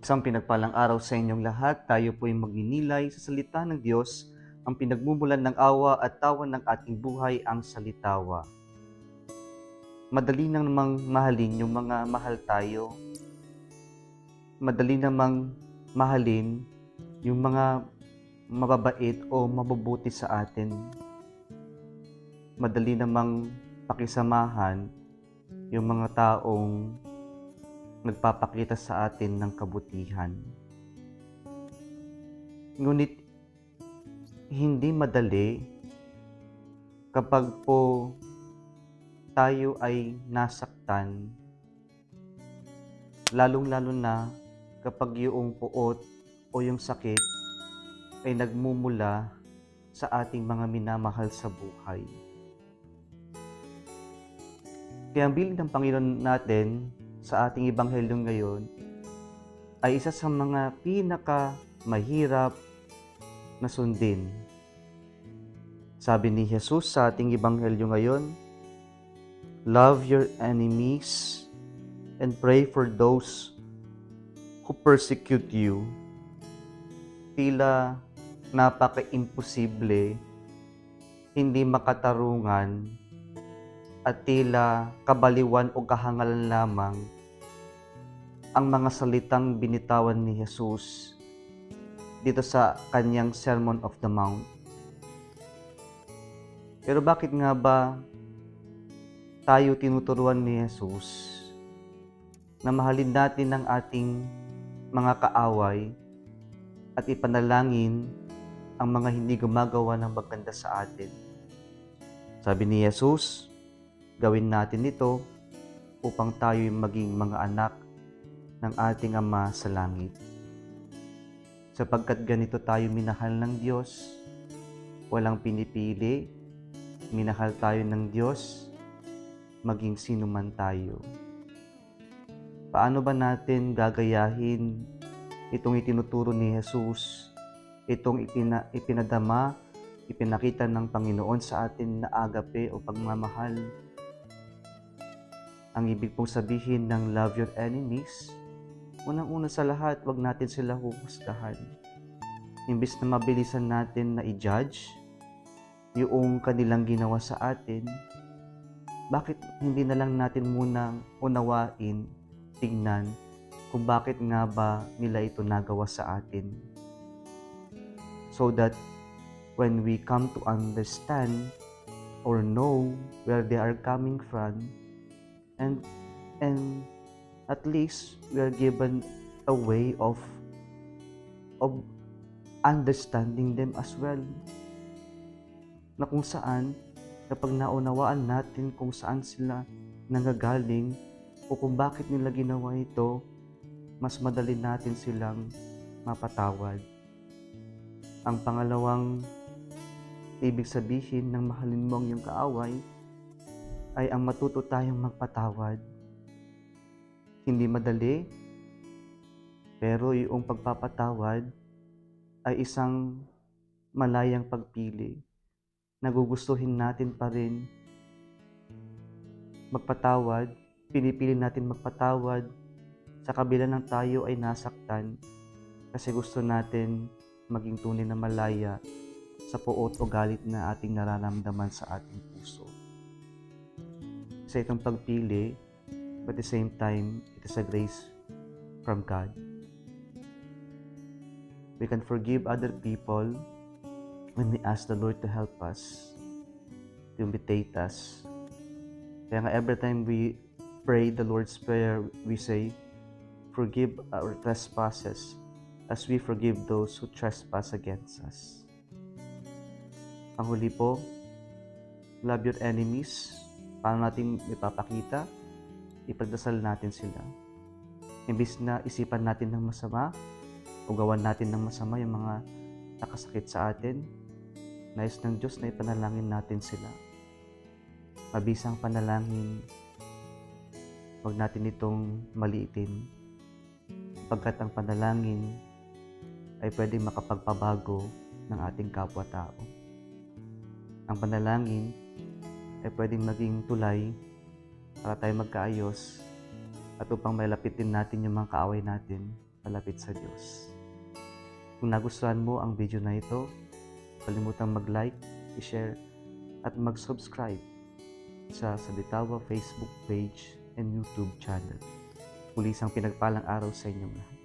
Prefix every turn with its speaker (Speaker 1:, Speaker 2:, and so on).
Speaker 1: Isang pinagpalang araw sa inyong lahat. Tayo po ay magninilay sa salita ng Diyos, ang pinagmumulan ng awa at tawa ng ating buhay, ang salitawa. Madali nang namang mahalin yung mga mahal tayo. Madali namang mahalin yung mga mababait o mabubuti sa atin. Madali namang pakisamahan yung mga taong nagpapakita sa atin ng kabutihan. Ngunit hindi madali kapag po tayo ay nasaktan, lalong-lalo na kapag yung puot o yung sakit ay nagmumula sa ating mga minamahal sa buhay. Kaya ang bilin ng Panginoon natin sa ating ebanghelyo ngayon ay isa sa mga mahirap na sundin. Sabi ni Jesus sa ating ebanghelyo ngayon, "Love your enemies and pray for those who persecute you." Tila napaka-imposible, hindi makatarungan, at tila kabaliwan o kahangalan lamang ang mga salitang binitawan ni Jesus dito sa kanyang Sermon of the Mount. Pero bakit nga ba tayo tinuturuan ni Jesus na mahalin natin ang ating mga kaaway at ipanalangin ang mga hindi gumagawa ng maganda sa atin? Sabi ni Jesus, gawin natin ito upang tayo maging mga anak ng ating Ama sa langit. Sapagkat ganito tayo minahal ng Diyos, walang pinipili, minahal tayo ng Diyos, maging sino man tayo. Paano ba natin gagayahin itong itinuturo ni Jesus, itong ipinadama, ipinakita ng Panginoon sa atin na agape o pagmamahal? Ang ibig pong sabihin ng love your enemies, unang-una sa lahat, wag natin sila huhusgahan. Imbis na mabilisan natin na i-judge yung kanilang ginawa sa atin, bakit hindi na lang natin munang unawain, tingnan kung bakit nga ba nila ito nagawa sa atin? So that when we come to understand or know where they are coming from, and at least we are given a way of understanding them as well, na kung saan kapag naunawaan natin kung saan sila nanggagaling o kung bakit nila ginawa ito, mas madali natin silang mapatawad. Ang pangalawang ibig sabihin ng mahalin mo ang iyong kaaway ay ang matuto tayong magpatawad. Hindi madali, pero yung pagpapatawad ay isang malayang pagpili. Nagugustuhin natin pa rin magpatawad, pinipili natin magpatawad sa kabila ng tayo ay nasaktan kasi gusto natin maging tunay na malaya sa puot o galit na ating nararamdaman sa ating puso. Sa itong pagpili, but at the same time, it is a grace from God. We can forgive other people when we ask the Lord to help us, to invitate us. Kaya nga every time we pray the Lord's Prayer, we say, "Forgive our trespasses as we forgive those who trespass against us." Panghuli po, love your enemies. Paano natin ipapakita? Ipagdasal natin sila. Imbis na isipan natin ng masama o gawan natin ng masama yung mga nakasakit sa atin, nais ng Diyos na ipanalangin natin sila. Mabisang panalangin, huwag natin itong maliitin, pagkat ang panalangin ay pwedeng makapagpabago ng ating kapwa-tao. Ang panalangin ay pwedeng maging tulay para tayo magkaayos at upang mailapitin natin yung mga kaaway natin malapit sa Diyos. Kung nagustuhan mo ang video na ito, kalimutang mag-like, i-share, at mag-subscribe sa Bitawa Facebook page and YouTube channel. Muli isang pinagpalang araw sa inyong lahat.